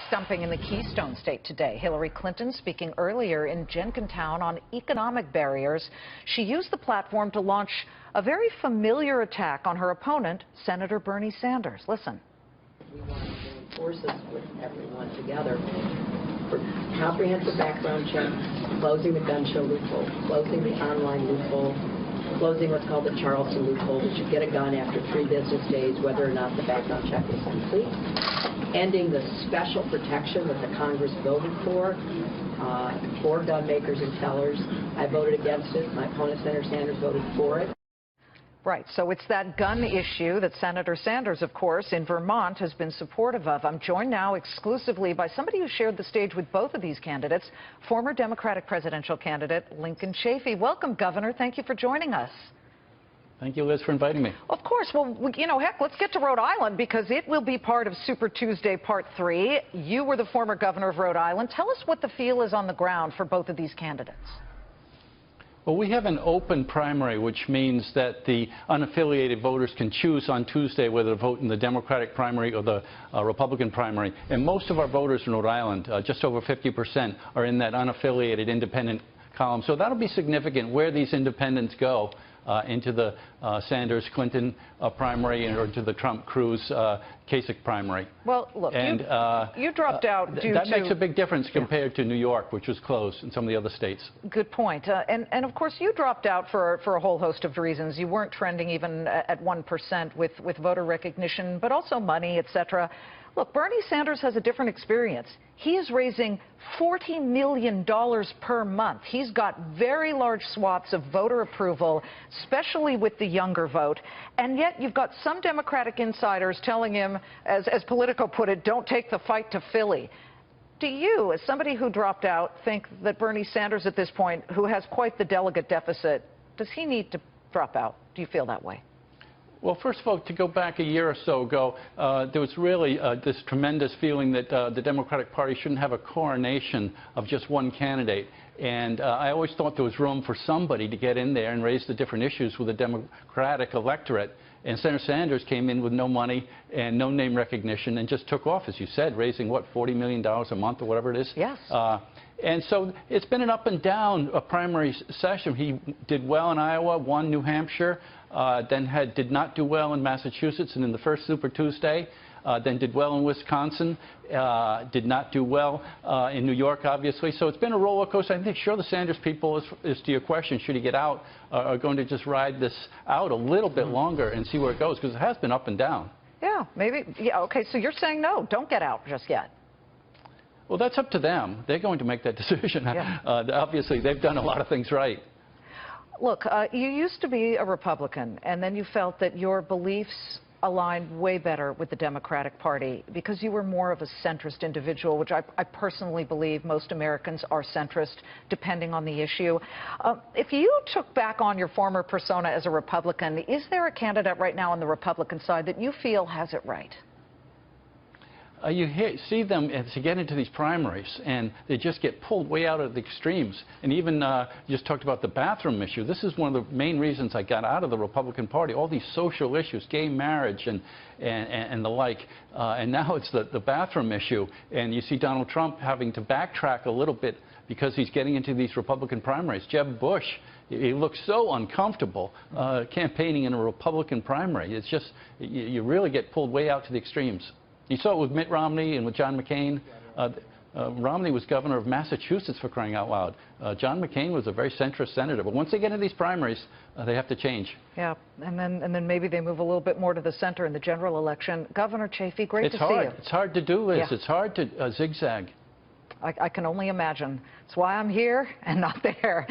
stumping in the Keystone State today. Hillary Clinton speaking earlier in Jenkintown on economic barriers. She used the platform to launch a very familiar attack on her opponent, Senator Bernie Sanders. Listen. We want to join forces with everyone together for comprehensive background checks, closing the gun show loophole, closing the online loophole, closing what's called the Charleston loophole, that you get a gun after 3 business days, whether or not the background check is complete, ending the special protection that the Congress voted for gun makers and sellers. I voted against it. My opponent, Senator Sanders, voted for it. Right, so it's that gun issue that Senator Sanders, of course, in Vermont has been supportive of. I'm joined now exclusively by somebody who shared the stage with both of these candidates, former Democratic presidential candidate Lincoln Chaffe. Welcome, Governor. Thank you for joining us. Thank you, Liz, for inviting me. Of course. Well, you know, heck, let's get to Rhode Island because it will be part of Super Tuesday Part 3. You were the former governor of Rhode Island. Tell us what the feel is on the ground for both of these candidates. Well, we have an open primary, which means that the unaffiliated voters can choose on Tuesday whether to vote in the Democratic primary or the Republican primary. And most of our voters in Rhode Island, just over 50%, are in that unaffiliated independent column. So that'll be significant where these independents go into the Sanders-Clinton primary or into the Trump-Cruz Kasich primary. Well, look, and, you dropped out due that to... makes a big difference compared to New York, which was closed, and some of the other states. Good point. And of course, you dropped out for a whole host of reasons. You weren't trending even at 1% with voter recognition, but also money, et cetera. Look, Bernie Sanders has a different experience. He is raising $40 million per month. He's got very large swaths of voter approval, especially with the younger vote. And yet you've got some Democratic insiders telling him, as Politico put it, don't take the fight to Philly. Do you, as somebody who dropped out, think that Bernie Sanders at this point, who has quite the delegate deficit, does he need to drop out? Do you feel that way? Well, first of all, to go back a year or so ago, there was really this tremendous feeling that the Democratic Party shouldn't have a coronation of just one candidate. And I always thought there was room for somebody to get in there and raise the different issues with the Democratic electorate. And Senator Sanders came in with no money and no name recognition and just took off, as you said, raising, what, $40 million a month or whatever it is? Yes. And so it's been an up and down primary session. He did well in Iowa, won New Hampshire, then did not do well in Massachusetts and in the first Super Tuesday, then did well in Wisconsin, did not do well in New York, obviously. So it's been a roller coaster. I think, sure, the Sanders people, is to your question, should he get out, are going to just ride this out a little bit longer and see where it goes, because it has been up and down. Yeah, maybe. Yeah, okay, so you're saying no, don't get out just yet. Well, that's up to them. They're going to make that decision. Yeah. Obviously, they've done a lot of things right. Look, you used to be a Republican, and then you felt that your beliefs aligned way better with the Democratic Party because you were more of a centrist individual, which I personally believe most Americans are centrist, depending on the issue. If you took back on your former persona as a Republican, is there a candidate right now on the Republican side that you feel has it right? You see them as you get into these primaries, and they just get pulled way out of the extremes. And even you just talked about the bathroom issue. This is one of the main reasons I got out of the Republican Party. All these social issues, gay marriage and the like. And now it's the bathroom issue. And you see Donald Trump having to backtrack a little bit because he's getting into these Republican primaries. Jeb Bush, he looks so uncomfortable campaigning in a Republican primary. It's just, you really get pulled way out to the extremes. You saw it with Mitt Romney and with John McCain. Romney was governor of Massachusetts, for crying out loud. John McCain was a very centrist senator. But once they get into these primaries, they have to change. Yeah, and then maybe they move a little bit more to the center in the general election. Governor Chaffe, great to see you. It's hard to do, Liz. Yeah. It's hard to zigzag. I can only imagine. That's why I'm here and not there.